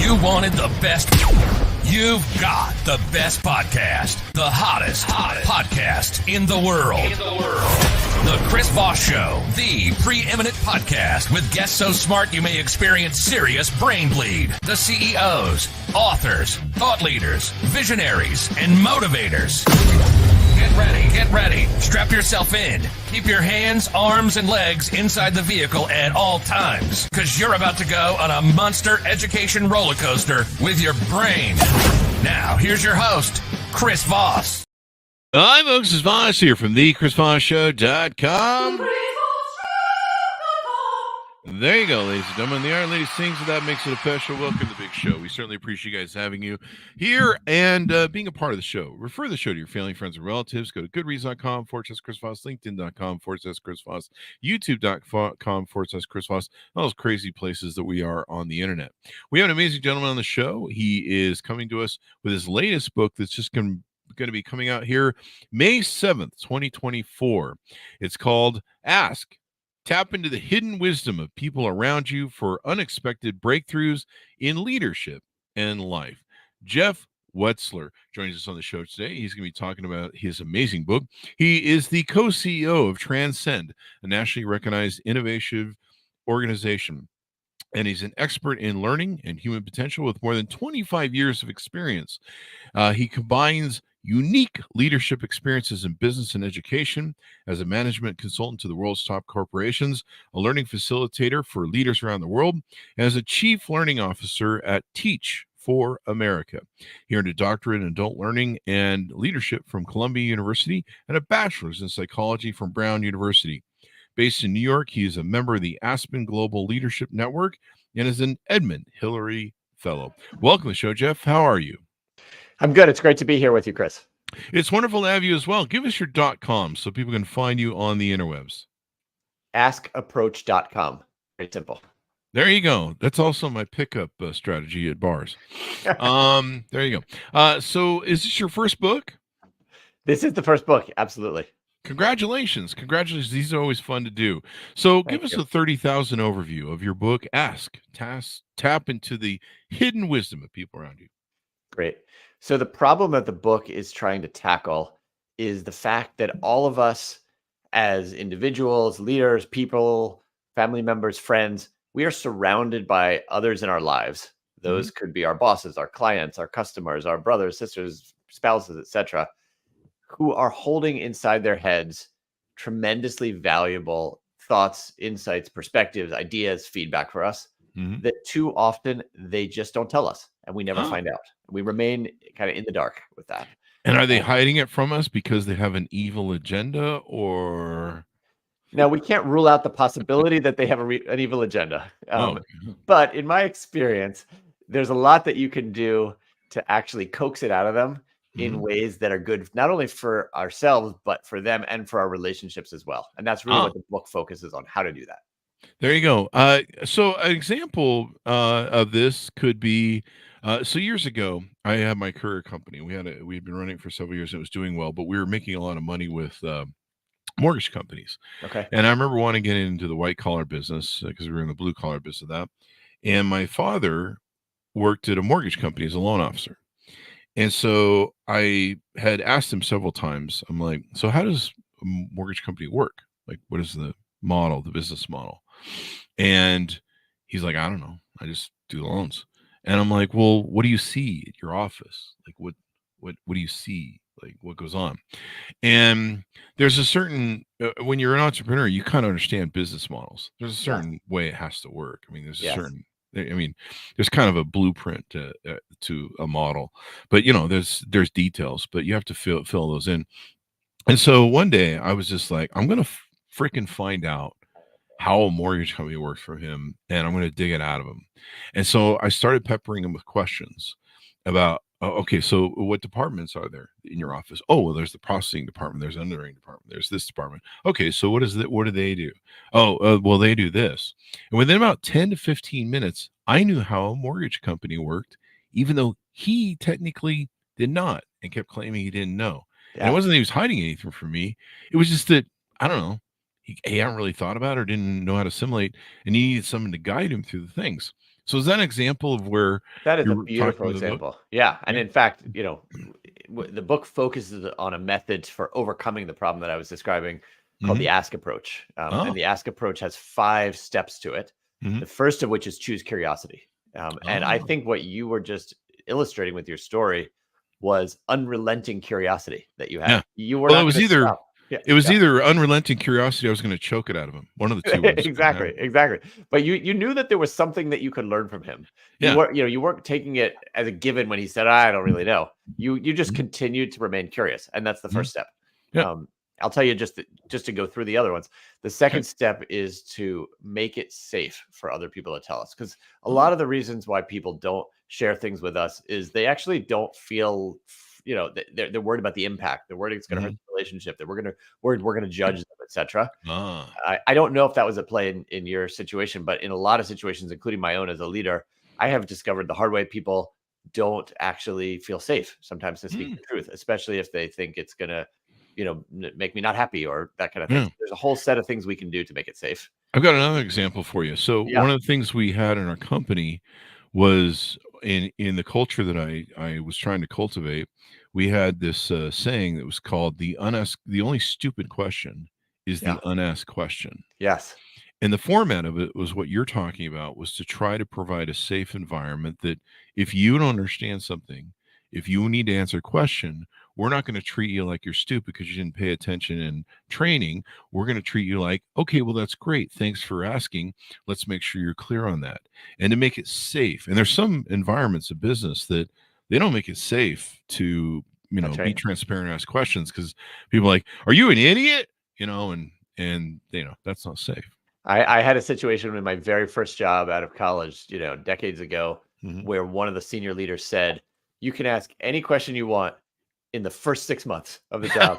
You wanted the best. You've got the best podcast. The hottest podcast in the world. The Chris Voss Show. The preeminent podcast with guests so smart you may experience serious brain bleed. The CEOs, authors, thought leaders, visionaries, and motivators. Get ready. Strap yourself in. Keep your hands, arms, and legs inside the vehicle at all times, because you're about to go on a monster education roller coaster with your brain. Now, here's your host, Chris Voss. Hi, folks. It's Voss here from thechrisvossshow.com. There you go, ladies and gentlemen. The Iron Lady sings, and that makes it official. Welcome to the big show. We certainly appreciate you guys having you here and being a part of the show. Refer the show to your family, friends, and relatives. Go to goodreads.com/Chris Voss, LinkedIn.com/Chris Voss, YouTube.com/Chris Voss, all those crazy places that we are on the internet. We have an amazing gentleman on the show. He is coming to us with his latest book that's just going to be coming out here May 7th, 2024. It's called Ask. Tap into the hidden wisdom of people around you for unexpected breakthroughs in leadership and life. Jeff Wetzler joins us on the show today. He's going to be talking about his amazing book. He is the co-CEO of Transcend, a nationally recognized innovation organization. And he's an expert in learning and human potential with more than 25 years of experience. He combines unique leadership experiences in business and education as a management consultant to the world's top corporations, a learning facilitator for leaders around the world, and as a chief learning officer at Teach for America. He earned a doctorate in adult learning and leadership from Columbia University and a bachelor's in psychology from Brown University. Based in New York, he is a member of the Aspen Global Leadership Network and is an Edmund Hillary Fellow. Welcome to the show, Jeff. How are you? I'm good. It's great to be here with you, Chris. It's wonderful to have you as well. Give us your .com so people can find you on the interwebs. Askapproach.com. Very simple. There you go. That's also my pickup strategy at bars. There you go. So is this your first book? This is the first book. Absolutely. Congratulations. These are always fun to do. So give us a 30,000 overview of your book, Ask. Tap into the hidden wisdom of people around you. Great. So the problem that the book is trying to tackle is the fact that all of us as individuals, leaders, people, family members, friends, we are surrounded by others in our lives. Those could be our bosses, our clients, our customers, our brothers, sisters, spouses, etc., who are holding inside their heads tremendously valuable thoughts, insights, perspectives, ideas, feedback for us that too often they just don't tell us and we never find out. We remain kind of in the dark with that. And are they hiding it from us because they have an evil agenda, or? Now, we can't rule out the possibility that they have an evil agenda. But in my experience, there's a lot that you can do to actually coax it out of them in ways that are good, not only for ourselves, but for them and for our relationships as well. And that's really what the book focuses on, how to do that. There you go. So an example of this could be, so years ago, I had my career company. We had been running for several years and it was doing well, but we were making a lot of money with mortgage companies. Okay. And I remember wanting to get into the white collar business because we were in the blue collar business of that. And my father worked at a mortgage company as a loan officer. And so I had asked him several times, I'm like, so how does a mortgage company work? Like, what is the model, the business model? And he's like, I don't know. I just do loans. And I'm like, well, what do you see at your office? Like, what do you see? Like, what goes on? And there's a certain, when you're an entrepreneur, you kind of understand business models. There's a certain way it has to work. I mean, there's a certain, there's kind of a blueprint to a model, but there's details, but you have to fill those in. And so one day I was just like, I'm going to freaking find out how a mortgage company works for him, and I'm going to dig it out of him. And so I started peppering him with questions about, okay, so what departments are there in your office? Oh, well, there's the processing department, there's underwriting department, there's this department. Okay, so what do they do? Oh, well, they do this. And within about 10 to 15 minutes, I knew how a mortgage company worked, even though he technically did not and kept claiming he didn't know. Yeah. And it wasn't that he was hiding anything from me. It was just that, I don't know, he hadn't really thought about it or didn't know how to assimilate, and he needed someone to guide him through the things. So is that an example of where That is a you're talking beautiful with a book? example. Yeah, and Yeah. in fact, the book focuses on a method for overcoming the problem that I was describing called Mhm. the ask approach. Oh. And the ask approach has 5 steps to it. Mhm. The first of which is choose curiosity. And I Oh. think what you were just illustrating with your story was unrelenting curiosity that you Yeah. had. You were Well, it not was going to either stop. Yeah, it was yeah. either unrelenting curiosity, I was gonna choke it out of him. One of the 2 was gonna Exactly, happen. exactly. But you knew that there was something that you could learn from him. Yeah. You weren't taking it as a given when he said, "I don't really know." You just Mhm. continued to remain curious, and that's the Mhm. first step. Yeah. I'll tell you just to go through the other ones. The Okay. second step is to make it safe for other people to tell us, because a Oh. lot of the reasons why people don't share things with us is they actually don't feel, they're worried about the impact. They're worried it's going to hurt Mhm. the relationship. That worried we're going to judge them, etc. Ah. I don't know if that was at play in your situation, but in a lot of situations, including my own as a leader, I have discovered the hard way people don't actually feel safe sometimes to speak Mm. the truth, especially if they think it's going to, make me not happy or that kind of thing. Yeah. So there's a whole set of things we can do to make it safe. I've got another example for you. So Yeah. one of the things we had in our company was in the culture that I was trying to cultivate, we had this saying that was called the only stupid question is Yeah. the unasked question. Yes. And the format of it was what you're talking about, was to try to provide a safe environment that if you don't understand something, if you need to answer a question, we're not going to treat you like you're stupid because you didn't pay attention in training. We're going to treat you like, okay, well, that's great. Thanks for asking. Let's make sure you're clear on that. And to make it safe. And there's some environments of business that they don't make it safe to, That's be right. transparent and ask questions, because people are like, are you an idiot? And that's not safe. I had a situation in my very first job out of college, decades ago, Mhm. where one of the senior leaders said, "You can ask any question you want in the first 6 months of the job."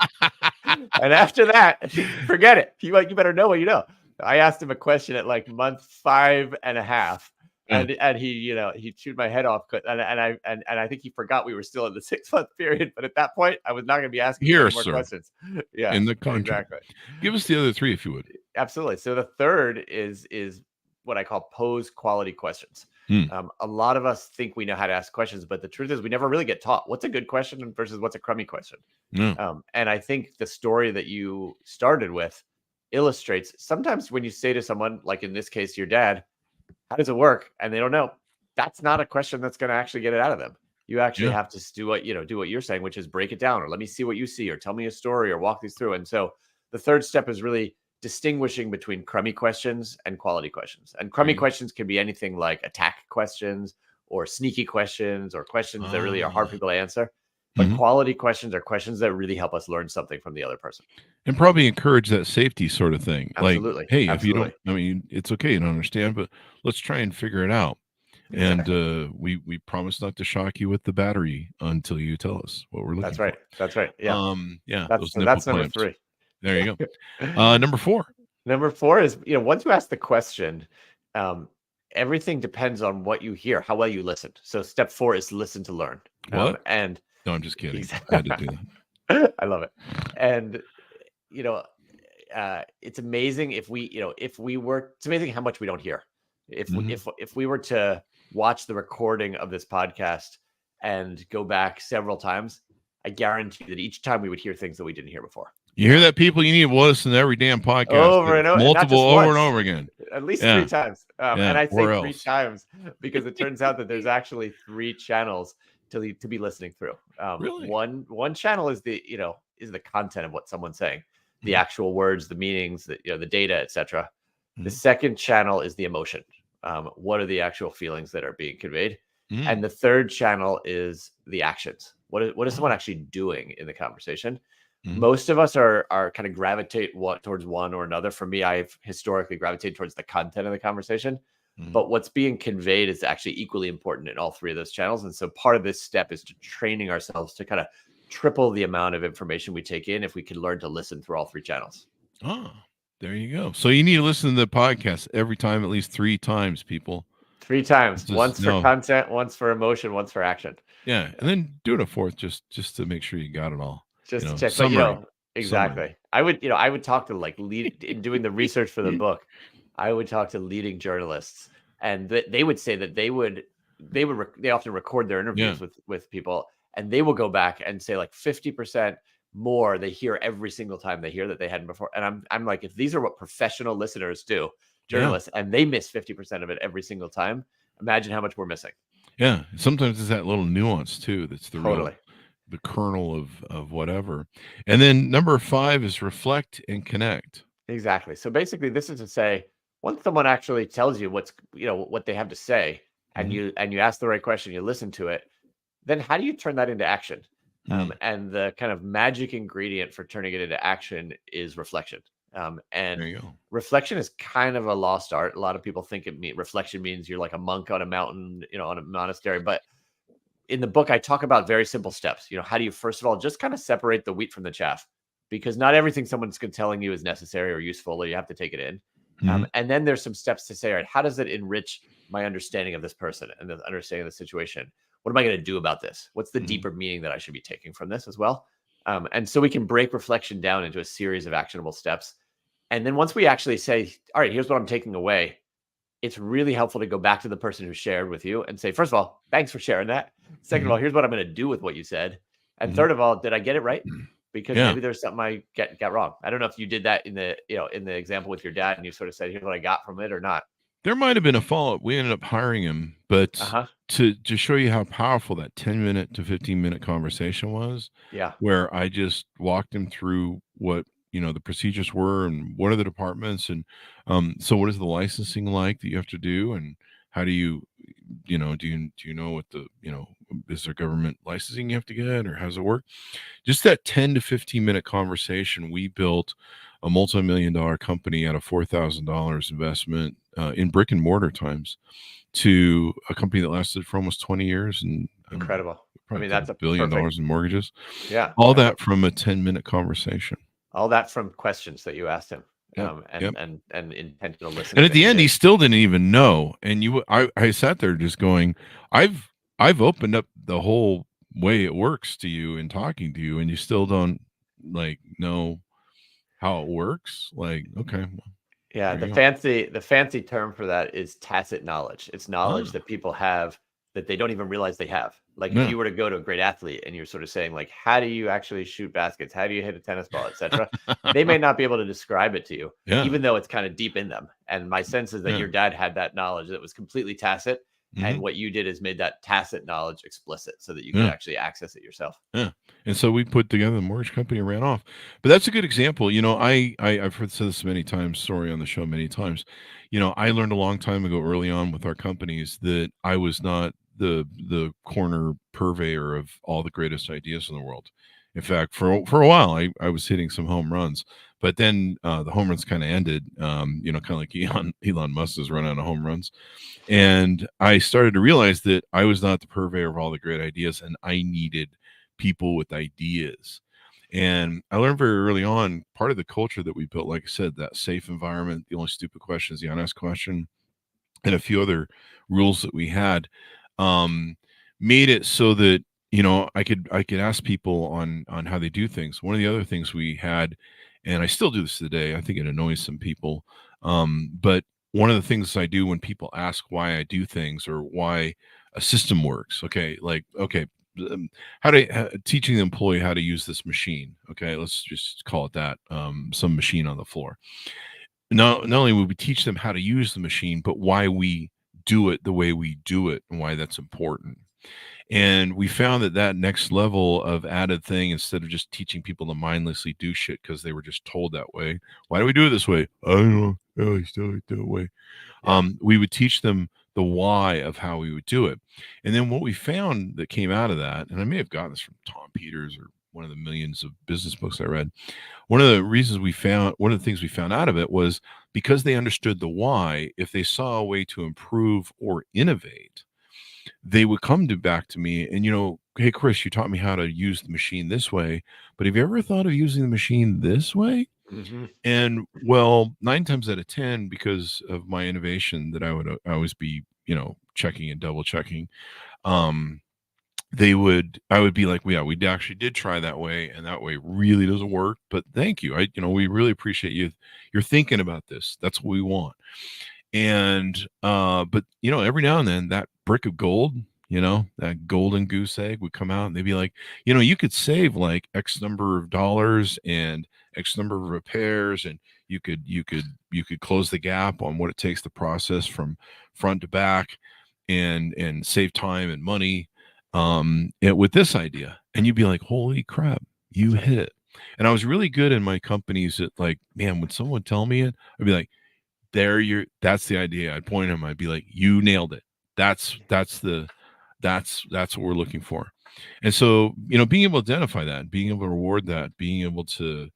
And after that, forget it. You better know what you know. I asked him a question at like month 5.5, Yeah. and he chewed my head off. And I think he forgot we were still in the 6 month period. But at that point, I was not going to be asking him Here, any more sir, questions. Yeah, in the contract. exactly. Give us the other 3 if you would. Absolutely. So the third is what I call pose quality questions. Hmm. A lot of us think we know how to ask questions, but the truth is we never really get taught what's a good question versus what's a crummy question. Yeah. And I think the story that you started with illustrates sometimes when you say to someone, like in this case, your dad, how does it work? And they don't know. That's not a question that's going to actually get it out of them. You actually Yeah. have to do what you're saying, which is break it down, or let me see what you see, or tell me a story, or walk these through. And so the third step is really distinguishing between crummy questions and quality questions. And There crummy you go. questions can be anything like attack questions or sneaky questions or questions that really are hard for Ah. people to answer. But Mhm. quality questions are questions that really help us learn something from the other person. And probably encourage that safety sort of thing. Like, Absolutely. hey, if you don't, Absolutely. I mean, it's okay, you don't understand, but let's try and figure it out. And Exactly. we promise not to shock you with the battery until you tell us what we're looking That's for. right. That's right. Yeah. Yeah, That's those nipple that's number clamps. 3. There you go. Number 4. Number 4 is, once you ask the question, um, everything depends on what you hear, how well you listen. So step 4 is listen to learn. What? And No, I'm just kidding. I exactly, had to do that. I love it. And you know, it's amazing it's amazing how much we don't hear. If we Mhm. if we were to watch the recording of this podcast and go back several times, I guarantee that each time we would hear things that we didn't hear before. You hear that, people? You need to listen to every damn podcast, Over and over, and not multiple just over and once, over again. at least 3 Yeah, times. And yeah, I say or 3 else. times because it turns out that there's actually 3 channels to be listening through. Really? One channel is the content of what someone's saying, the Mhm, actual words, the meanings, the data, etc. The mhm, second channel is the emotion. What are the actual feelings that are being conveyed? mm. And the third channel is the actions. What is someone Oh, actually doing in the conversation? mhm, Most of us are kind of gravitate towards one or another. For me, I've historically gravitated towards the content of the conversation, mhm. but what's being conveyed is actually equally important in all 3 of those channels. And so part of this step is to training ourselves to kind of triple the amount of information we take in if we can learn to listen through all 3 channels. Oh, there you go. So you need to listen to the podcast every time, at least 3 times, people. 3 times, This is once for content, once for emotion, once for action. yeah, and then do it a 4th just to make sure you got it all. Just to check, but Summary. exactly. I would talk to, like, lead in doing the research for the book. I would talk to leading journalists And they would say that they often record their interviews with people, and they will go back and say like 50% more they hear every single time they hear that they hadn't before. And I'm like, if these are what professional listeners do, journalists, and they miss 50% of it every single time, imagine how much we're missing. Yeah. Sometimes it's that little nuance too that's the Totally. the kernel of whatever. And then number 5 is reflect and connect. Exactly. So basically, this is to say, once someone actually tells you what they have to say, and you ask the right question, you listen to it, then how do you turn that into action? And the kind of magic ingredient for turning it into action is reflection. And There you go. reflection is kind of a lost art. A lot of people think reflection means you're like a monk on a mountain, on a monastery. But in the book, I talk about very simple steps. How do you, first of all, just kind of separate the wheat from the chaff? Because not everything someone's telling you is necessary or useful, or you have to take it in. And then there's some steps to say, all right, how does it enrich my understanding of this person and the understanding of the situation? What am I going to do about this? What's the deeper meaning that I should be taking from this as well? And so we can break reflection down into a series of actionable steps. And then once we actually say, all right, here's what I'm taking away, it's really helpful to go back to the person who shared with you and say, first of all, thanks for sharing that. Second of all, here's what I'm going to do with what you said. And third of all, did I get it right? Because maybe there's something I got wrong. I don't know if you did that in the example with your dad, and you sort of said, here's what I got from it, or not. There might have been a follow-up. We ended up hiring him, but to show you how powerful that 10-minute to 15-minute conversation was, where I just walked him through what the procedures were and what are the departments, and so what is the licensing like that you have to do, and how do you do you know what the is there government licensing you have to get, or how does it work? Just that 10 to 15-minute conversation, we built a multi-million-dollar company out of $4,000 investment in brick and mortar times to a company that lasted for almost 20 years. And incredible. I mean, that's $1 billion in mortgages. Yeah. All that from a 10-minute conversation. All that from questions that you asked him. And intentional listening. And at the end, he still didn't even know. And I sat there just going, I've opened up the whole way it works to you in talking to you, and you still don't know how it works. Okay. Yeah. The fancy term for that is tacit knowledge. It's knowledge that people have that they don't even realize they have. If you were to go to a great athlete and you're sort of saying how do you actually shoot baskets? How do you hit a tennis ball, etc. They may not be able to describe it to you, even though it's kind of deep in them. And my sense is that your dad had that knowledge that was completely tacit. And what you did is made that tacit knowledge explicit so that you could actually access it yourself. Yeah. And so we put together the mortgage company and ran off. But that's a good example. I've heard this many times, story on the show many times. I learned a long time ago early on with our companies that I was not the corner purveyor of all the greatest ideas in the world. In fact, for a while, I was hitting some home runs. But then the home runs kind of ended, kind of like Elon Musk has run out of home runs. And I started to realize that I was not the purveyor of all the great ideas, and I needed people with ideas. And I learned very early on, part of the culture that we built, like I said, that safe environment, the only stupid question is the unasked question, and a few other rules that we had, made it so that I could ask people on how they do things. One of the other things we had, and I still do this today, I think it annoys some people, but one of the things I do when people ask why I do things or why a system works, teaching the employee how to use this machine, let's just call it that, some machine on the floor. Not only would we teach them how to use the machine, but why we do it the way we do it and why that's important. And we found that next level of added thing, instead of just teaching people to mindlessly do shit because they were just told that way. Why do we do it this way? I don't know. Oh, I still do it that way. Yeah. We would teach them the why of how we would do it. And then what we found that came out of that, and I may have gotten this from Tom Peters or one of the millions of business books I read. One of the things we found out of it was because they understood the why, if they saw a way to improve or innovate, they would come back to me and, hey, Chris, you taught me how to use the machine this way, but have you ever thought of using the machine this way? Mm-hmm. And 9 times out of 10, because of my innovation that I would always be, checking and double checking, I would be like, well, yeah, we actually did try that way, and that way really doesn't work, but thank you. We really appreciate you're thinking about this. That's what we want. And but every now and then that brick of gold, that golden goose egg would come out, and they'd be like, you could save like X number of dollars and X number of repairs, and you could close the gap on what it takes to process from front to back, and save time and money, with this idea. And you'd be like, holy crap, you hit it. And I was really good in my companies at, like, man, when someone tell me it, I'd be like, that's the idea. I'd point at him, I'd be like, you nailed it. That's what we're looking for. And so, being able to identify that, being able to reward that, being able to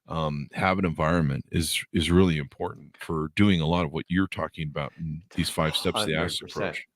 have an environment is really important for doing a lot of what you're talking about in these 5 steps to the access 100%. approach.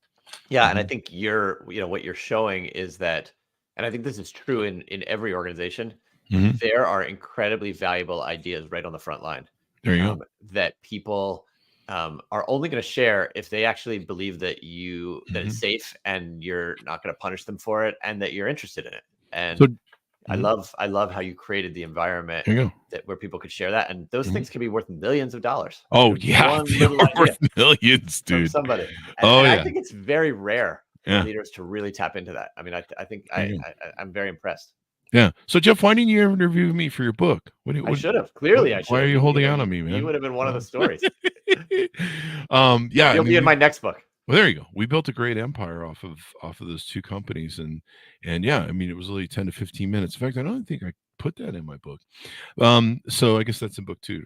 Yeah, and I think what you're showing is that, and I think this is true in every organization, Mhm. there are incredibly valuable ideas right on the front line, There you go. that people are only going to share if they actually believe that that it's Mhm. safe and you're not going to punish them for it and that you're interested in it. And So Mhm. I love how you created the environment There you go. that where people could share that, and those Mhm. things can be worth millions of dollars. Oh, Just yeah, one they little are idea worth millions, from dude. somebody, Oh, and I yeah. think it's very rare for Yeah. leaders to really tap into that. I mean, I think There you go. I'm very impressed. Yeah. So, Jeff, why didn't you ever interview me for your book? I should have. Clearly, I Why should are have. you holding out You on me, you man? would have been one of the Well, stories. yeah, I You'll be mean, in my next book. well, there you go. We built a great empire off of those 2 companies, and yeah, I mean, it was only 10 to 15 minutes. In fact, I don't think I put that in my book. So I guess that's in book 2.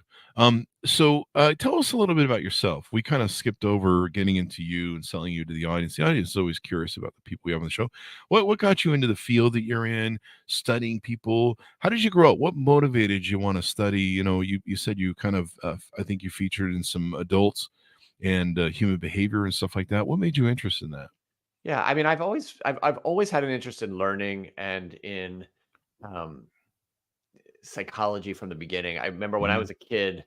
So tell us a little bit about yourself. We kind of skipped over getting into you and selling you to the audience. The audience is always curious about the people we have on the show. What got you into the field that you're in, studying people? How did you grow up? What motivated you want to study? You said you kind of, I think you featured in some adults and human behavior and stuff like that. What made you interested in that? Yeah, I mean, I've always had an interest in learning and in um, psychology from the beginning. I remember when I Mhm. was a kid,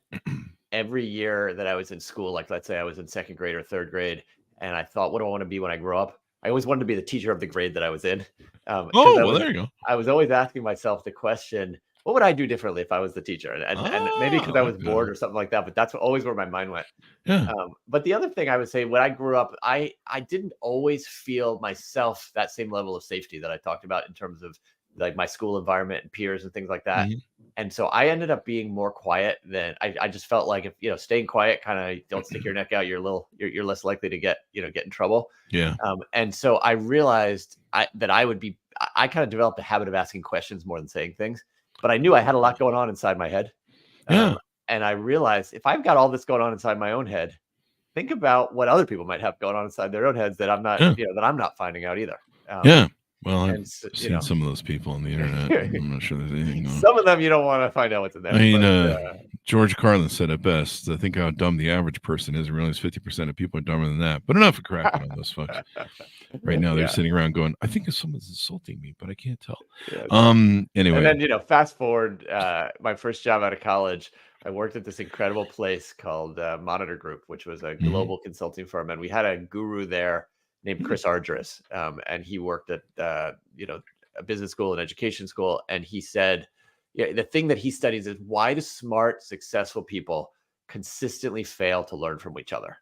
every year that I was in school, like let's say I was in second grade or third grade, and I thought, what do I want to be when I grow up? I always wanted to be the teacher of the grade that I was in, because Oh, well, there you go. I was always asking myself the question, what would I do differently if I was the teacher? And maybe Ah, because I I like was bored that. or something like that, but that's always where my mind went. Yeah. But the other thing I would say, when I grew up, I didn't always feel myself that same level of safety that I talked about in terms of like my school environment and peers and things like that. Mhm. And so I ended up being more quiet than I just felt like, if staying quiet, kind of don't stick your neck out, you're less likely to get in trouble. Yeah. And so I realized that I would be I kind of developed a habit of asking questions more than saying things, but I knew I had a lot going on inside my head. Yeah. And I realized, if I've got all this going on inside my own head, think about what other people might have going on inside their own heads that Yeah. that I'm not finding out either. Yeah. Well, I've And so, seen some of those people on the internet. I'm not sure there's anything going on. some of them you don't want to find out what's in there. I mean, But George Carlin said it best. I think how dumb the average person is, and realize 50% of people are dumber than that. But enough of cracking on those folks. Right now, they're yeah, sitting around going, I think someone's insulting me, but I can't tell. yeah. Anyway. And then, fast forward, my first job out of college, I worked at this incredible place called Monitor Group, which was a Mhm. global consulting firm, and we had a guru there named Chris Argyris, and he worked at a business school and education school, and he said, yeah, the thing that he studies is, why do smart, successful people consistently fail to learn from each other?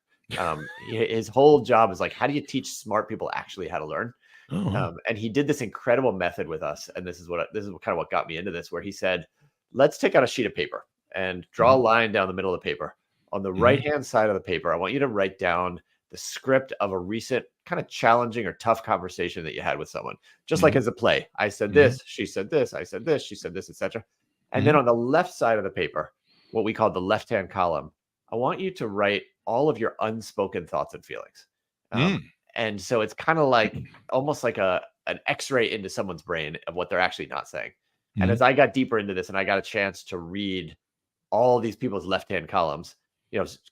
His whole job is like, how do you teach smart people actually how to learn? Oh, wow. And he did this incredible method with us, and this is kind of what got me into this, where he said, let's take out a sheet of paper and draw a Mhm. line down the middle of the paper. On the Mhm. right hand side of the paper, I want you to write down the script of a recent kind of challenging or tough conversation that you had with someone, just like Mhm. as a play. I said Mhm. this, she said this, I said this, she said this, etc. And then Mhm. on the left side of the paper, what we call the left hand column, I want you to write all of your unspoken thoughts and feelings. Um, Mm. and so it's kind of like almost like an X-ray into someone's brain of what they're actually not saying. And Mhm. as I got deeper into this and I got a chance to read all these people's left-hand columns,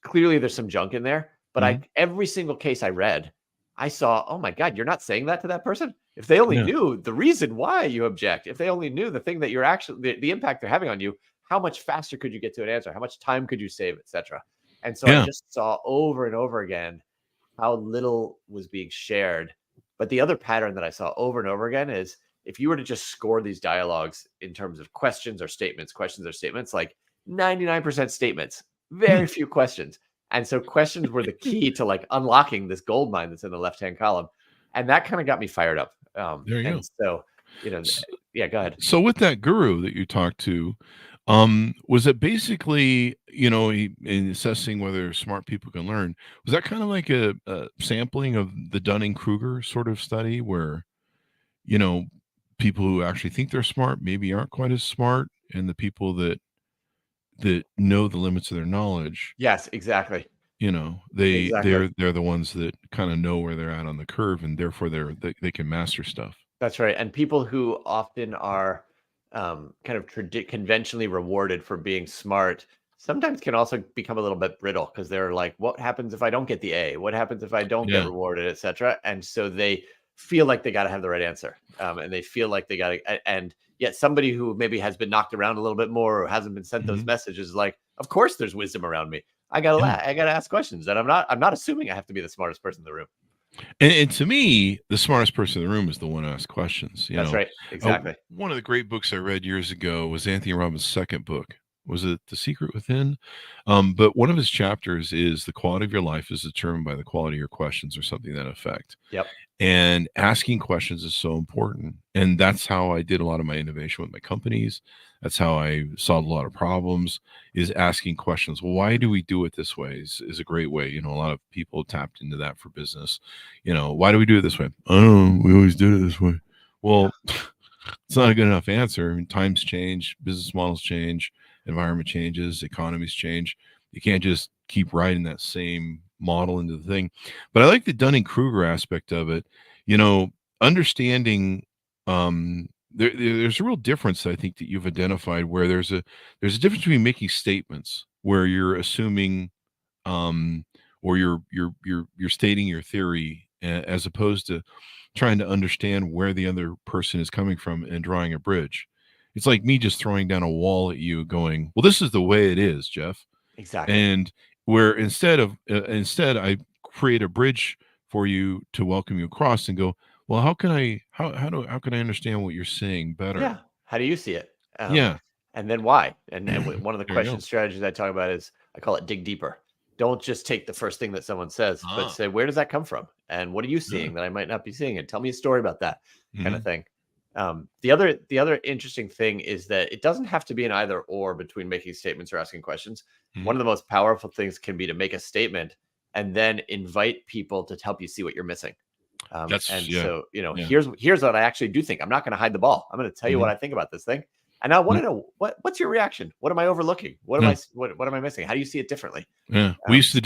clearly there's some junk in there, but Mhm. every single case I read, I saw, oh my God, you're not saying that to that person. If they only Yeah. knew the reason why you object, if they only knew the thing that you're actually the impact they're having on you, how much faster could you get to an answer? How much time could you save, etc. And so I Yeah. just saw over and over again how little was being shared. But the other pattern that I saw over and over again is, if you were to just score these dialogues in terms of questions or statements, like 99% statements, Hmm. very few questions. And so questions were the key to like unlocking this gold mine that's in the left-hand column. And that kind of got me fired up. There you go. And so, you know, S- yeah, go ahead. So with that guru that you talked to, was it basically, in assessing whether smart people can learn, was that kind of like a sampling of the Dunning-Kruger sort of study where, you know, people who actually think they're smart maybe aren't quite as smart, and the people that know the limits of their knowledge, Yes, exactly. Exactly. they're the ones that kind of know where they're at on the curve, and therefore they can master stuff. That's right. And people who often are kind of conventionally rewarded for being smart sometimes can also become a little bit brittle because they're like, what happens if I don't get the A? What happens if I don't get Yeah. rewarded, etc.? And so they feel like they got to have the right answer. And they feel like they got to, and yet somebody who maybe has been knocked around a little bit more or hasn't been sent those Mhm. messages is like, of course there's wisdom around me. Yeah. I gotta ask questions. And I'm not assuming I have to be the smartest person in the room. And to me, the smartest person in the room is the one who asks questions. That's right. Exactly. One of the great books I read years ago was Anthony Robbins' second book. Was it The Secret Within? But one of his chapters is the quality of your life is determined by the quality of your questions, or something to that effect. Yep. And asking questions is so important. And that's how I did a lot of my innovation with my companies. That's how I solved a lot of problems, is asking questions. Well, why do we do it this way is a great way. A lot of people tapped into that for business. Why do we do it this way? Oh, we always did it this way. Well, it's not a good enough answer. I mean, times change, business models change, environment changes, economies change. You can't just keep riding that same model into the thing. But I like the Dunning-Kruger aspect of it. Understanding there's a real difference, I think, that you've identified, where there's a difference between making statements where you're assuming or you're stating your theory, as opposed to trying to understand where the other person is coming from and drawing a bridge. It's like me just throwing down a wall at you going, well, this is the way it is, Jeff. Exactly. And where instead I create a bridge for you to welcome you across and go, well, how can I understand what you're saying better? Yeah. How do you see it? Yeah. And then why? And one of the There you question go. strategies I talk about is I call it dig deeper. Don't just take the first thing that someone says, but Ah, say, where does that come from? And what are you yeah. seeing that I might not be seeing? And tell me a story about that kind of Mhm. thing. The other interesting thing is that it doesn't have to be an either or between making statements or asking questions. One Mhm. of the most powerful things can be to make a statement and then invite people to help you see what you're missing. That's And yeah. so, Yeah. here's what I actually do think. I'm not going to hide the ball. I'm going to tell you what Mhm. I think about this thing. And I want Yeah. to know what's your reaction? What am I overlooking? Yeah. What am I missing? How do you see it differently? Yeah. Um, We used to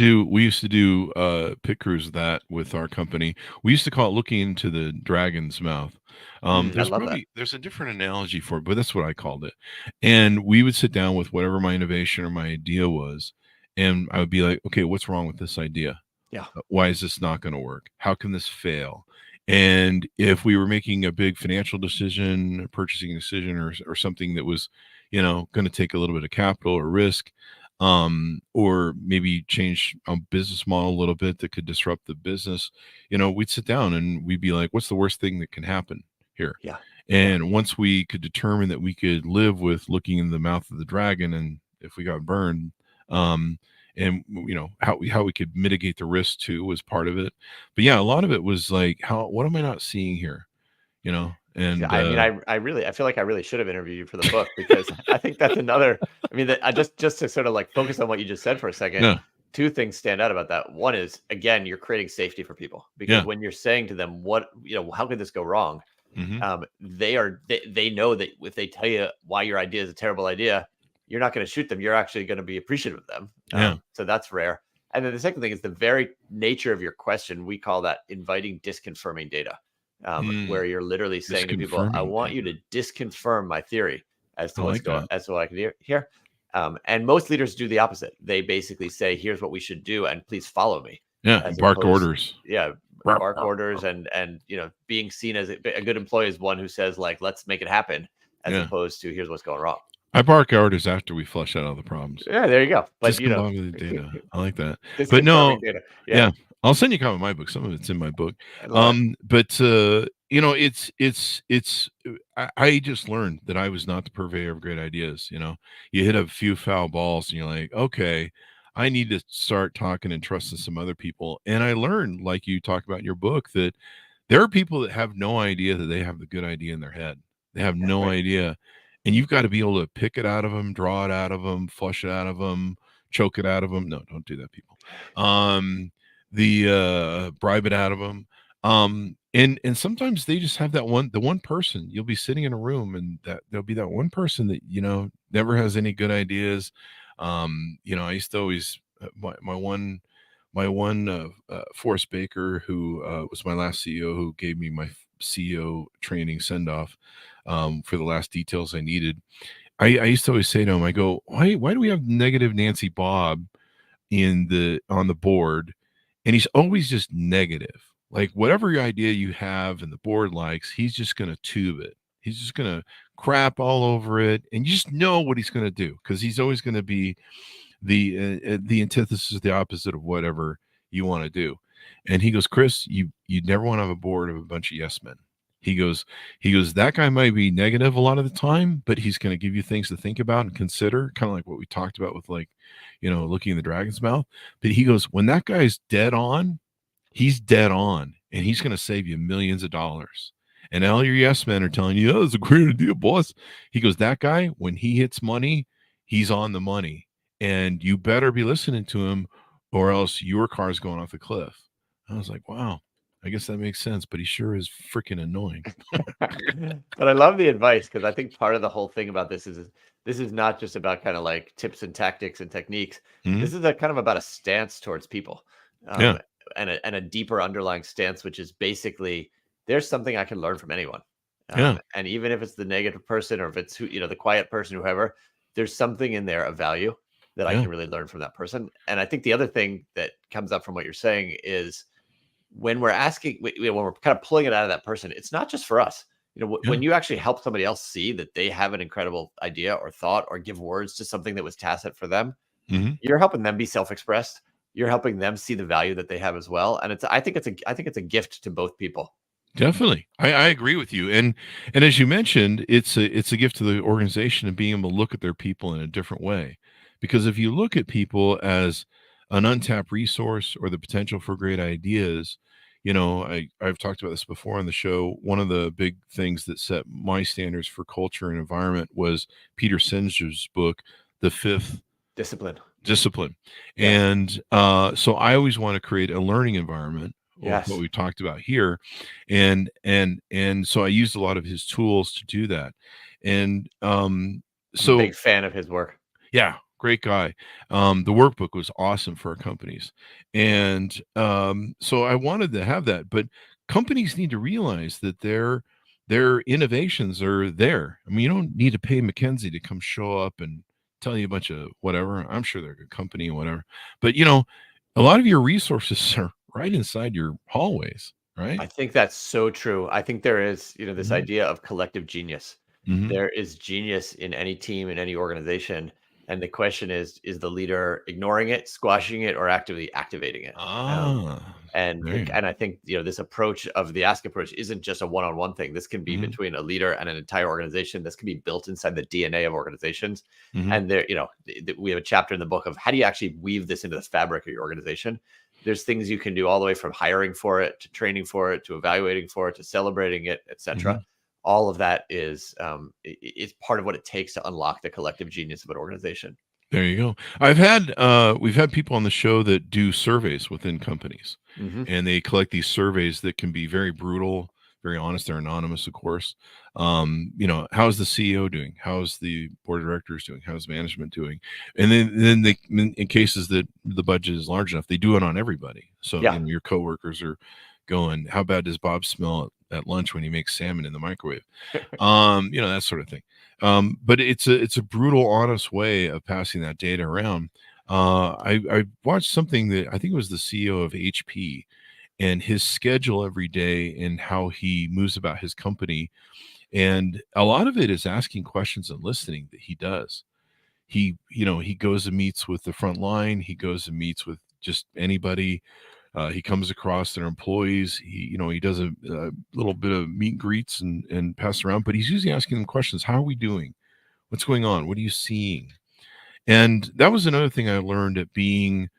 do pit crews that with our company. We used to call it looking into the dragon's mouth. I love that. There's a different analogy for it, but that's what I called it. And we would sit down with whatever my innovation or my idea was, and I would be like, okay, what's wrong with this idea? Yeah. Why is this not going to work? How can this fail? And if we were making a big financial decision, a purchasing decision, or something that was, going to take a little bit of capital or risk, or maybe change a business model a little bit that could disrupt the business, we'd sit down and we'd be like, what's the worst thing that can happen here? Yeah. Yeah. And once we could determine that we could live with looking in the mouth of the dragon, and if we got burned, and how we could mitigate the risk too was part of it. But yeah, a lot of it was like, what am I not seeing here? Yeah, And I mean, I feel like I really should have interviewed you for the book because I think that's another. I mean, that I just to sort of like focus on what you just said for a second. yeah, Two things stand out about that. One is again, you're creating safety for people because yeah, when you're saying to them, how could this go wrong? hmm They know that if they tell you why your idea is a terrible idea, you're not going to shoot them. You're actually going to be appreciative of them. yeah, So that's rare. And then the second thing is the very nature of your question. We call that inviting disconfirming data, where you're literally saying to people, "I disconfirming want you to data. disconfirm my theory as I to what's like going that. as to what I can do here." And most leaders do the opposite. They basically say, "Here's what we should do, and please follow me." Yeah, As bark opposed, orders. yeah, Rawr, bark rawr, orders rawr. and being seen as a good employee is one who says like, "Let's make it happen," as Yeah, opposed to "Here's what's going wrong." I bark orders after we flush out all the problems. Yeah, there you go. But Discombobulated data. I like that. But no, disconfirming data. Yeah, yeah, I'll send you a copy of my book. Some of it's in my book. I love it. But I just learned that I was not the purveyor of great ideas. You hit a few foul balls, and you're like, okay, I need to start talking and trusting some other people. And I learned, like you talk about in your book, that there are people that have no idea that they have the good idea in their head. They have no Right. idea. And you've got to be able to pick it out of them, draw it out of them, flush it out of them, choke it out of them. No, don't do that, people. Um, the bribe it out of them. And sometimes they just have the one person. You'll be sitting in a room and that there'll be that one person that, never has any good ideas. I used to always my one Forrest Baker, who was my last CEO, who gave me my CEO training send off for the last details I needed. I used to always say to him, I go, why do we have negative Nancy Bob on the board? And he's always just negative. Like whatever idea you have and the board likes, he's just going to tube it. He's just going to crap all over it. And you just know what he's going to do, because he's always going to be the antithesis, the opposite of whatever you want to do. And he goes, Chris, you never want to have a board of a bunch of yes men. He goes, that guy might be negative a lot of the time, but he's going to give you things to think about and consider, kind of like what we talked about with, like, looking in the dragon's mouth. But he goes, when that guy's dead on, he's dead on, and he's going to save you millions of dollars. And all your yes men are telling you, oh, it's a great idea, boss. He goes, that guy, when he hits money, he's on the money. And you better be listening to him, or else your car's going off the cliff. I was like, wow, I guess that makes sense, but he sure is freaking annoying. But I love the advice, because I think part of the whole thing about this is not just about kind of like tips and tactics and techniques. Mhm. This is a kind of about a stance towards people, Yeah. and a deeper underlying stance, which is basically there's something I can learn from anyone, Yeah. and even if it's the negative person, or if it's the quiet person, whoever, there's something in there of value that I Yeah. can really learn from that person. And I think the other thing that comes up from what you're saying is when we're asking, when we're kind of pulling it out of that person, it's not just for us. Yeah. When you actually help somebody else see that they have an incredible idea or thought, or give words to something that was tacit for them, Hmm. you're helping them be self-expressed. You're helping them see the value that they have as well. And I think it's a gift to both people. Definitely. I agree with you. And as you mentioned, it's a gift to the organization and being able to look at their people in a different way. Because if you look at people as an untapped resource or the potential for great ideas, I've talked about this before on the show. One of the big things that set my standards for culture and environment was Peter Singer's book, The Fifth Discipline. Yes. And so I always want to create a learning environment, or Yes. what we talked about here. And so I used a lot of his tools to do that. And I'm a so big fan of his work. yeah, great guy. The workbook was awesome for our companies. And so I wanted to have that, but companies need to realize that their innovations are there. I mean, you don't need to pay McKinsey to come show up and tell you a bunch of whatever. I'm sure they're a good company and whatever. But a lot of your resources are right inside your hallways, right? I think that's so true. I think there is, this Mhm. idea of collective genius. Mhm. There is genius in any team, in any organization. And the question is the leader ignoring it, squashing it, or actively activating it? Ah, there you go. And I think, this approach of the ask approach isn't just a one-on-one thing. This can be Mhm. between a leader and an entire organization. This can be built inside the DNA of organizations. Mhm. And there, we have a chapter in the book of how do you actually weave this into the fabric of your organization. There's things you can do all the way from hiring for it, to training for it, to evaluating for it, to celebrating it, etc. Mhm. All of that is part of what it takes to unlock the collective genius of an organization. There you go. We've had people on the show that do surveys within companies, Hmm. and they collect these surveys that can be very brutal, very honest. They're anonymous, of course. How's the CEO doing? How's the board of directors doing? How's management doing? And then they, in cases that the budget is large enough, they do it on everybody. So Yeah. your coworkers are going, how bad does Bob smell at lunch when he makes salmon in the microwave? That sort of thing. But it's a brutal, honest way of passing that data around. I watched something that I think it was the CEO of HP, and his schedule every day and how he moves about his company, and a lot of it is asking questions and listening that he does. He goes and meets with the front line. He goes and meets with just anybody. He comes across their employees. He does a little bit of meet and greets and pass around, but he's usually asking them questions. How are we doing? What's going on? What are you seeing? And that was another thing I learned at being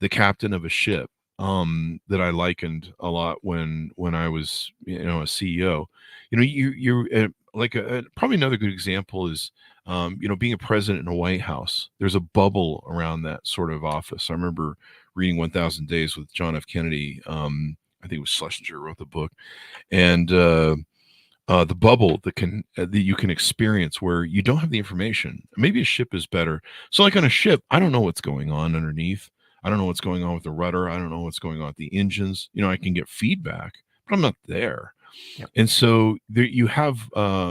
the captain of a ship, that I likened a lot when I was, a CEO. Like probably another good example is, being a president in a White House. There's a bubble around that sort of office. I remember reading 1,000 Days with John F. Kennedy. I think it was Schlesinger wrote the book, and the bubble that you can experience where you don't have the information. Maybe a ship is better. So, like on a ship, I don't know what's going on underneath. I don't know what's going on with the rudder. I don't know what's going on with the engines. I can get feedback, but I'm not there. Yep. And so there you have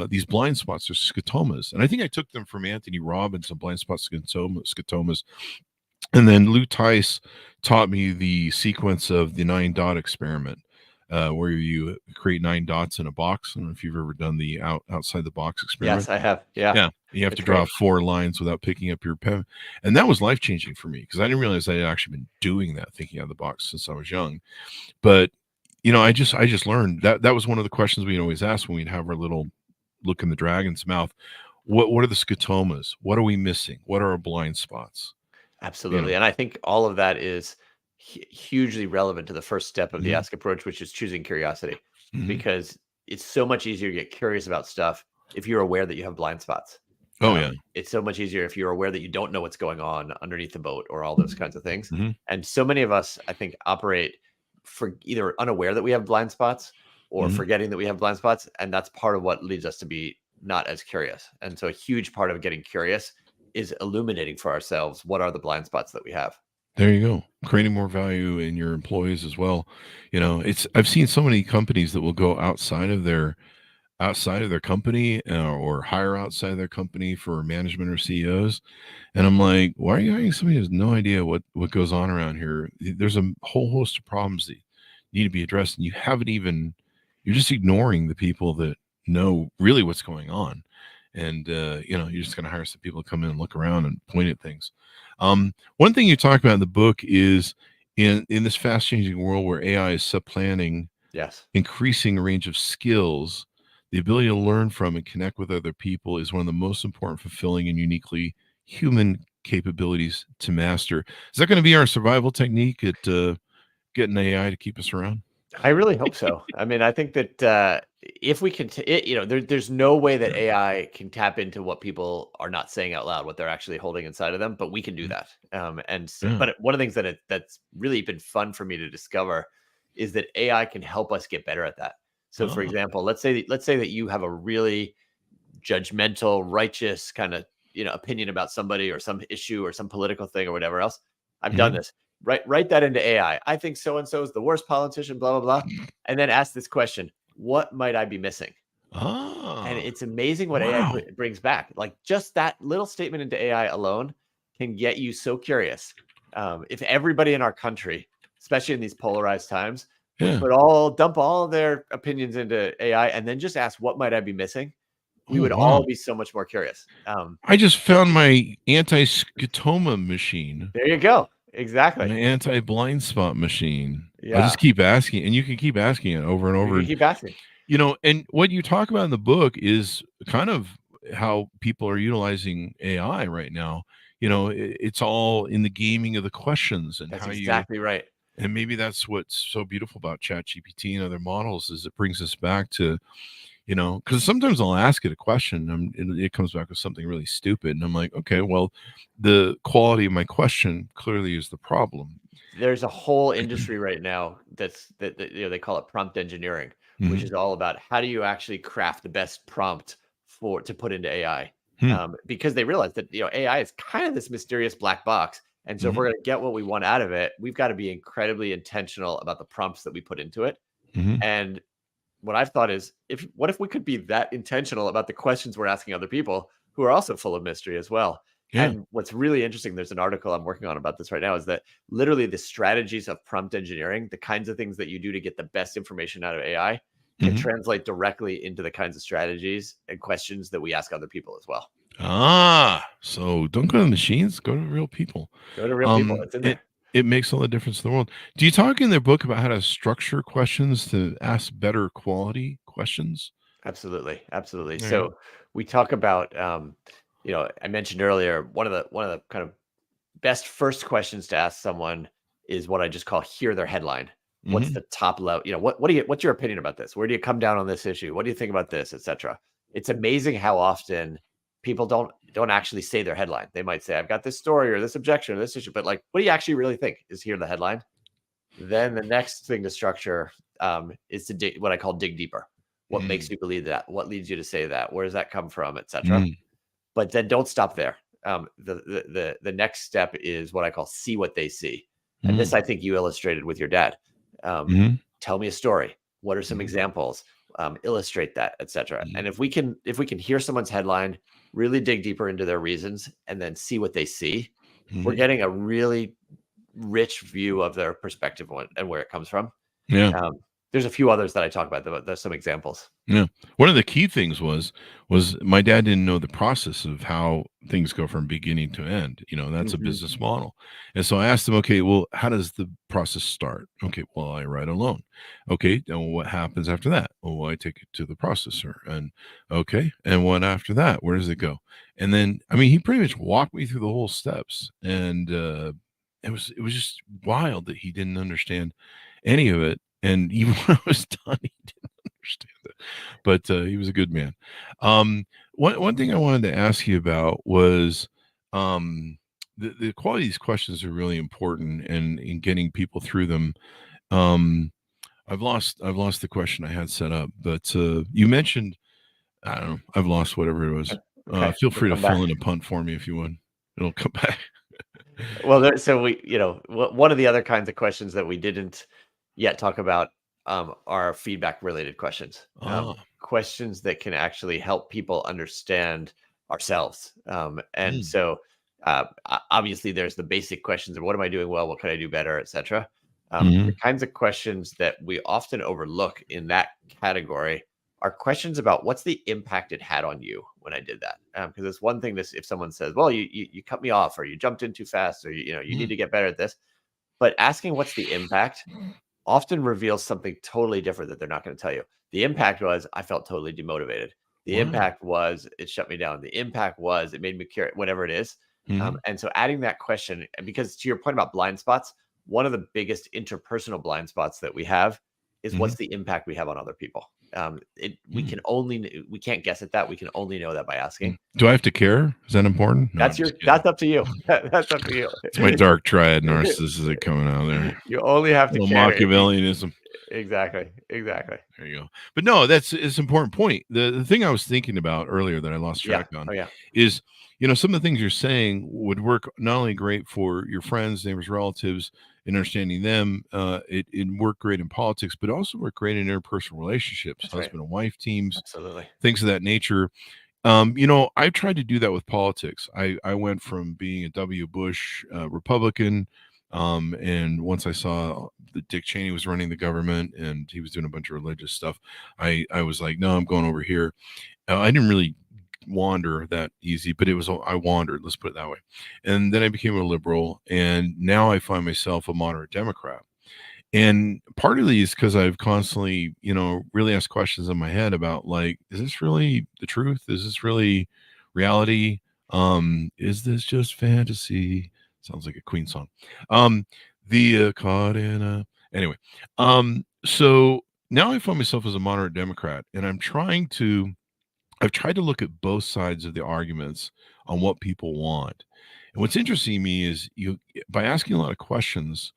these blind spots or scotomas, and I think I took them from Anthony Robbins, some blind spot scotomas, and then Lou Tice taught me the sequence of the 9-dot experiment, where you create 9 dots in a box. I don't know if you've ever done the outside the box experiment. Yes, I have. Yeah. Yeah, you have It's to draw great. 4 lines without picking up your pen, and that was life changing for me because I didn't realize I had actually been doing that, thinking out of the box since I was young. But I just learned that was one of the questions we'd always ask when we'd have our little look in the dragon's mouth. What are the scotomas? What are we missing? What are our blind spots? Absolutely. And I think all of that is hugely relevant to the first step of the Mhm. ask approach, which is choosing curiosity, Mhm. because it's so much easier to get curious about stuff if you're aware that you have blind spots. Oh yeah. It's so much easier if you're aware that you don't know what's going on underneath the boat or all those kinds of things. Mhm. And so many of us, I think, operate for either unaware that we have blind spots or Mhm. forgetting that we have blind spots. And that's part of what leads us to be not as curious. And so a huge part of getting curious is illuminating for ourselves what are the blind spots that we have. There you go. Creating more value in your employees as well. I've seen so many companies that will go outside of their company, or hire outside their company for management or CEOs. And I'm like, why are you hiring somebody who has no idea what goes on around here? There's a whole host of problems that need to be addressed, and you're just ignoring the people that know really what's going on. And you're just going to hire some people to come in and look around and point at things. One thing you talk about in the book is in this fast changing world where AI is supplanting Yes. increasing range of skills, the ability to learn from and connect with other people is one of the most important, fulfilling, and uniquely human capabilities to master. Is that going to be our survival technique at getting AI to keep us around? I really hope so. I mean, I think that if we can, there's no way that AI can tap into what people are not saying out loud, what they're actually holding inside of them, but we can do that. Yeah. But one of the things that's really been fun for me to discover is that AI can help us get better at that. So, for Oh. example, let's say that you have a really judgmental, righteous kind of opinion about somebody or some issue or some political thing or whatever else. I've done Mhm. this. Write that into AI. I think so and so is the worst politician, blah blah blah, and then ask this question: what might I be missing? And Ah. it's amazing what AI Wow. brings back. Like just that little statement into AI alone can get you so curious. If everybody in our country, especially in these polarized times, would Yeah. dump all their opinions into AI and then just ask, "What might I be missing?" We Oh would all wow. be so much more curious. I just found my anti-scotoma machine, There you go. Exactly. my anti-blind spot machine. I'll Yeah. just keep asking, and you can keep asking it over and You over. can keep asking. And what you talk about in the book is kind of how people are utilizing AI right now. It's all in the gaming of the questions and That's how you, exactly right. and maybe that's what's so beautiful about ChatGPT and other models is it brings us back to, because sometimes I'll ask it a question and it comes back with something really stupid. And I'm like, okay, well, the quality of my question clearly is the problem. There's a whole industry right now that they call it prompt engineering, which Hmm. is all about how do you actually craft the best prompt to put into AI. Hmm. Because they realize that AI is kind of this mysterious black box, and so if Hmm. we're going to get what we want out of it, we've got to be incredibly intentional about the prompts that we put into it. Hmm. And what I've thought is, what if we could be that intentional about the questions we're asking other people who are also full of mystery as well? Yeah. And what's really interesting, there's an article I'm working on about this right now, is that literally the strategies of prompt engineering, the kinds of things that you do to get the best information out of AI, can Hmm. translate directly into the kinds of strategies and questions that we ask other people as well. So don't go to machines, go to real people. Go to real people. It's in It there. it makes all the difference in the world. Do you talk in their book about how to structure questions to ask better quality questions? Absolutely, absolutely. Yeah. So we talk about, I mentioned earlier, one of the kind of best first questions to ask someone is what I just call hear their headline. What's Mhm. the top level? What's your opinion about this? Where do you come down on this issue? What do you think about this, etc.? It's amazing how often people don't actually say their headline. They might say, I've got this story or this objection or this issue, but like, what do you actually really think? Is hear the headline. Then the next thing to structure is to dig what I call dig deeper. What makes Mm. you believe that? What leads you to say that? Where does that come from, etc.? Mm. But then don't stop there. The next step is what I call see what they see, and this Mm. I think you illustrated with your dad. Mhm. Tell me a story. What are some Mhm. examples? Illustrate that, etc. Mhm. And if we can hear someone's headline, really dig deeper into their reasons, and then see what they see, we're Mhm. getting a really rich view of their perspective and where it comes from. Yeah. There's a few others that I talk about. There's some examples. Yeah. One of the key things was my dad didn't know the process of how things go from beginning to end. That's a Mhm. business model. And so I asked him, okay, well, how does the process start? Okay, well, I write a loan. Okay, and what happens after that? Well, I take it to the processor. And okay, and what after that? Where does it go? And then, I mean, he pretty much walked me through the whole steps. And it was just wild that he didn't understand any of it. And even when I was done, he didn't understand it. But he was a good man. Um, one thing I wanted to ask you about was the quality of these questions are really important, and in getting people through them. Um, I've lost the question I had set up, but you mentioned, I don't know, I've lost whatever it was. Okay, Feel we'll free to come back. fill in a punt for me if you would. It'll come back. Well, so one of the other kinds of questions that we didn't yet talk about are feedback related questions, Ah, questions that can actually help people understand ourselves. And mm, so, obviously, there's the basic questions of what am I doing well, what can I do better, etc. The mhm, kinds of questions that we often overlook in that category are questions about what's the impact it had on you when I did that. Because it's one thing if someone says, "Well, you cut me off, or you jumped in too fast, or you need mm, to get better at this," but asking what's the impact often reveals something totally different that they're not going to tell you. The impact was I felt totally demotivated. The wow. impact was it shut me down. The impact was it made me curious, whatever it is. Mhm, And so adding that question, and because to your point about blind spots, one of the biggest interpersonal blind spots that we have is mhm, what's the impact we have on other people. mm, We can't guess at that. We can only know that by mm. asking. Do I have to care? Is that important? No, I'm just kidding. That's up to you. That's up to you. It's my dark triad narcissism coming out there. You only have to Little care if you Machiavellianism. exactly, exactly. There you go. But no, it's an important point. The thing I was thinking about earlier that I lost Yeah. track on Oh, yeah. is, some of the things you're saying would work not only great for your friends, neighbors, relatives, in understanding them. It worked great in politics, but also worked great in interpersonal relationships, That's right. husband and wife teams, Absolutely. things of that nature. I tried to do that with politics. I went from being a W. Bush Republican, and once I saw that Dick Cheney was running the government and he was doing a bunch of religious stuff, I was like, no, I'm going over here. I didn't really wander that easy, but I wandered. Let's put it that way. And then I became a liberal, and now I find myself a moderate Democrat. And partly is because I've constantly, really asked questions in my head about, like, is this really the truth? Is this really reality? Is this just fantasy? Sounds like a Queen song. The caught in a anyway. So now I find myself as a moderate Democrat, and I've tried to look at both sides of the arguments on what people want. And what's interesting to me is by asking a lot of questions.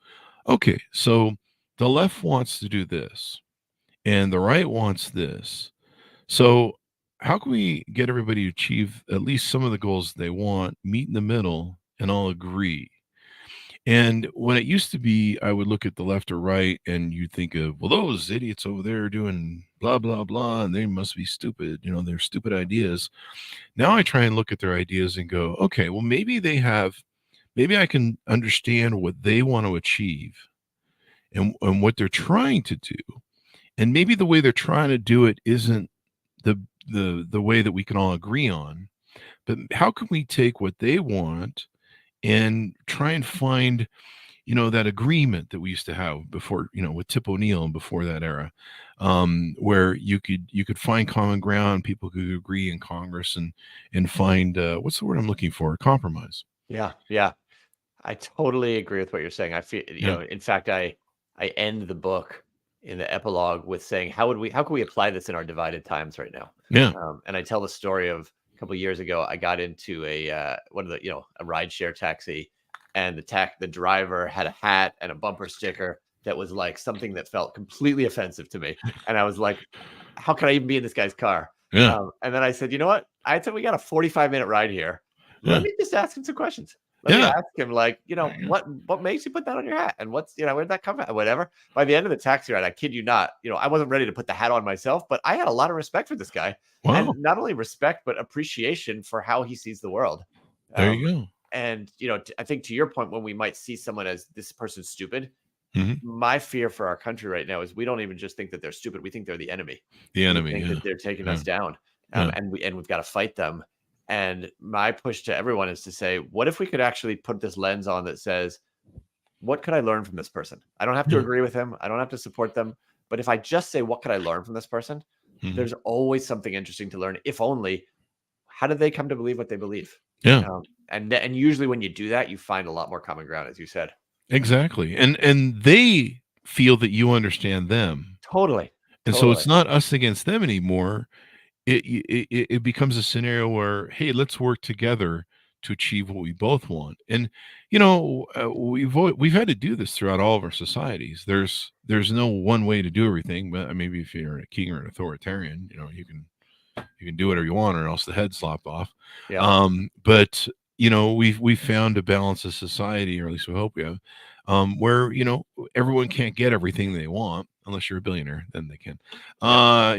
Okay, so the left wants to do this and the right wants this. So how can we get everybody to achieve at least some of the goals they want, meet in the middle, and all agree? And when it used to be, I would look at the left or right and you think of, well, those idiots over there doing blah, blah, blah, and they must be stupid. They're stupid ideas. Now I try and look at their ideas and go, okay, well, maybe I can understand what they want to achieve and what they're trying to do. And maybe the way they're trying to do it isn't the way that we can all agree on. But how can we take what they want and try and find that agreement that we used to have before, with Tip O'Neill and before that era, where you could find common ground, people could agree in Congress and find what's the word I'm looking for? Compromise. Yeah, yeah. I totally agree with what you're saying. I feel, Yeah. in fact, I end the book in the epilogue with saying, how can we apply this in our divided times right now? Yeah. And I tell the story of a couple of years ago, I got into one of the, a rideshare taxi, and the driver had a hat and a bumper sticker that was like something that felt completely offensive to me. And I was like, how can I even be in this guy's car? Yeah. And then I said, you know what? I said, we got a 45-minute ride here. Let Yeah. me just ask him some questions. Let me Yeah. ask him, like, what makes you put that on your hat? And what's, where'd that come from? Whatever. By the end of the taxi ride, I kid you not, I wasn't ready to put the hat on myself, but I had a lot of respect for this guy. And Wow. not only respect, but appreciation for how he sees the world. There you go. And, I think to your point, when we might see someone as this person's stupid, Mhm. my fear for our country right now is we don't even just think that they're stupid. We think they're the enemy. The We enemy. think Yeah. that they're taking Yeah. us down. Yeah. And we've got to fight them. And my push to everyone is to say, what if we could actually put this lens on that says, what could I learn from this person? I don't have to Yeah. agree with him. I don't have to support them. But if I just say, what could I learn from this person? Mhm. There's always something interesting to learn. If only, how did they come to believe what they believe? Yeah. And usually when you do that, you find a lot more common ground, as you said. Exactly. And they feel that you understand them. Totally. And so it's not us against them anymore. It becomes a scenario where, hey, let's work together to achieve what we both want. And we've had to do this throughout all of our societies. There's no one way to do everything, but maybe if you're a king or an authoritarian, you can do whatever you want, or else the head's lop off. Yeah. But we've found a balance of society, or at least we hope we have, where everyone can't get everything they want. Unless you're a billionaire, then they can.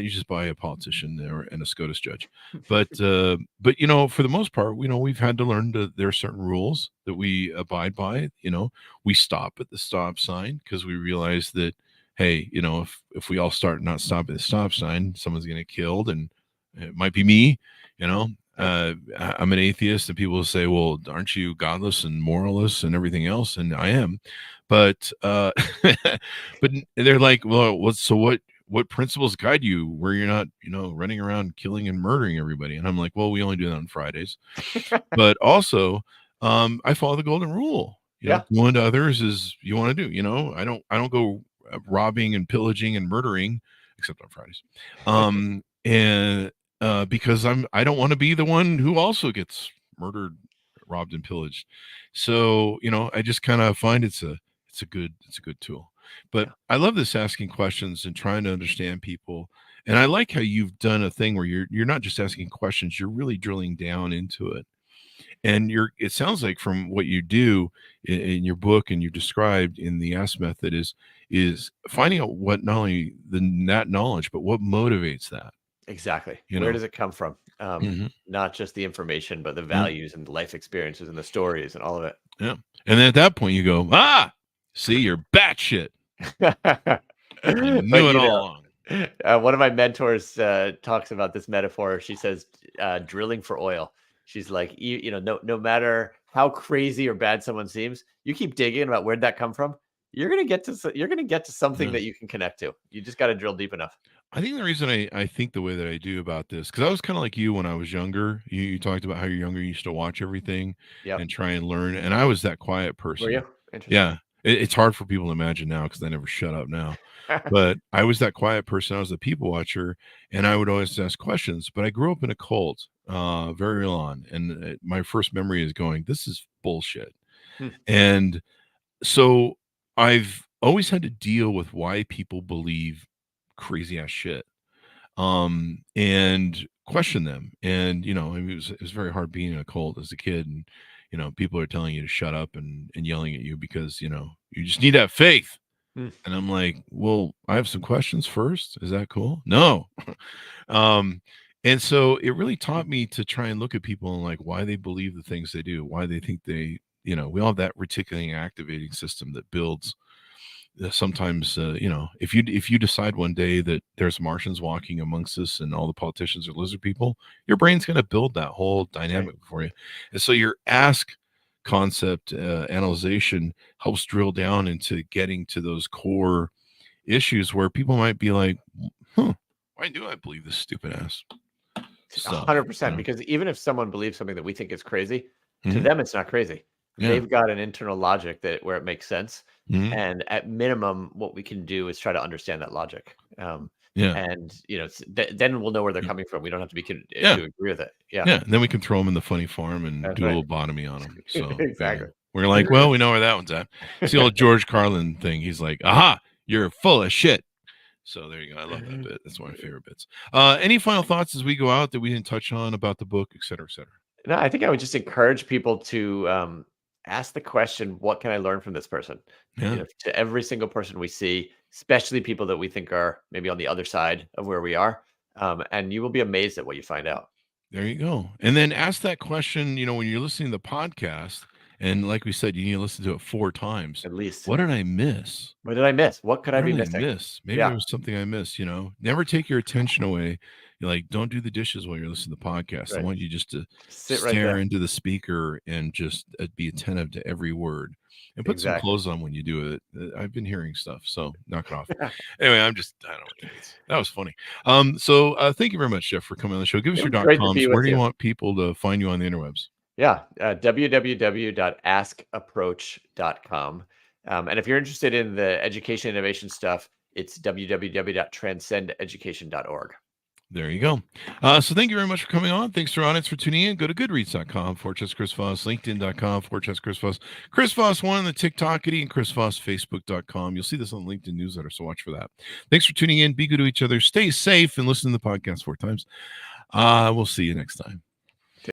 You just buy a politician and a SCOTUS judge. But for the most part, we've had to learn that there are certain rules that we abide by. We stop at the stop sign because we realize that, hey, if we all not stop at the stop sign, someone's going to get killed, and it might be me. I'm an atheist, and people will say, well, aren't you godless and moralist and everything else? And I am. But but they're like, well, what principles guide you where you're not, running around killing and murdering everybody? And I'm like, well, we only do that on Fridays. But also, I follow the golden rule. Doing to others as you want to do. I don't go robbing and pillaging and murdering, except on Fridays. And because I don't want to be the one who also gets murdered, robbed, and pillaged. So I just kind of find it's a good tool. But I love this asking questions and trying to understand people. And I like how you've done a thing where you're not just asking questions, you're really drilling down into it. And it sounds like from what you do in your book and you described in the Ask Method is finding out what not only that knowledge, but what motivates that. Exactly. Where does it come from? Not just the information, but the values and the life experiences and the stories and all of it. Yeah. And then at that point you go, see, you're batshit. I knew it all along. One of my mentors talks about this metaphor. She says, drilling for oil. She's like, no matter how crazy or bad someone seems, you keep digging about where'd that come from. You're gonna get to something that you can connect to. You just got to drill deep enough. I think the reason I think the way that I do about this, because I was kind of like you when I was younger. You talked about how you're younger, you used to watch everything and try and learn. And I was that quiet person. Were you? Interesting. Yeah. It's hard for people to imagine now because they never shut up now. But I was that quiet person. I was the people watcher, and I would always ask questions. But I grew up in a cult very early on. And my first memory is going, this is bullshit. And so I've always had to deal with why people believe crazy ass shit and question them. And it was very hard being in a cult as a kid, and people are telling you to shut up and yelling at you because you just need to have faith. And I'm like, well, I have some questions first. Is that cool? No. And so it really taught me to try and look at people and like why they believe the things they do, why they think we all have that reticular activating system that builds. Sometimes, if you decide one day that there's Martians walking amongst us and all the politicians are lizard people, your brain's going to build that whole dynamic for you. And so your ask concept analyzation helps drill down into getting to those core issues where people might be like, why do I believe this stupid ass stuff? 100%. Because even if someone believes something that we think is crazy, to Mhm. them it's not crazy. Yeah. They've got an internal logic that where it makes sense. Mhm. And at minimum, what we can do is try to understand that logic. Yeah. And then we'll know where they're Yeah. coming from. We don't have to be Yeah. to agree with it. Yeah, Yeah. And then we can throw them in the funny farm and that's do a right. lobotomy on them. So Exactly. we're like, well, we know where that one's at. It's the old George Carlin thing. He's like, aha, you're full of shit. So there you go. I love that bit. That's one of my favorite bits. Any final thoughts as we go out that we didn't touch on about the book, et cetera, et cetera? No, I think I would just encourage people to ask the question, what can I learn from this person? Yeah. To every single person we see, especially people that we think are maybe on the other side of where we are. And you will be amazed at what you find out. There you go. And then ask that question, when you're listening to the podcast, and like we said, you need to listen to it 4 times. At least. What did I miss? What did I miss? What could I What be did I missing? miss? Maybe Yeah. there was something I missed, Never take your attention away. You're like, don't do the dishes while you're listening to the podcast. I Right. want you just to Sit right stare there. into the speaker and just be attentive to every word. And put some Exactly. clothes on when you do it. I've been hearing stuff, so knock it off. Anyway, I don't know what it is. That was funny. So thank you very much, Jeff, for coming on the show. Give us It your was great to .coms. be Where with do you you. want people to find you on the interwebs? Yeah, www.askapproach.com. And if you're interested in the education innovation stuff, it's www.transcendeducation.org. There you go. So thank you very much for coming on. Thanks to our audience for tuning in. Go to goodreads.com/Chris Voss, LinkedIn.com/Chris Voss, Chris Voss 1 on the TikTokity, and Chris Voss Facebook.com. You'll see this on the LinkedIn newsletter, so watch for that. Thanks for tuning in. Be good to each other. Stay safe and listen to the podcast 4 times. We'll see you next time.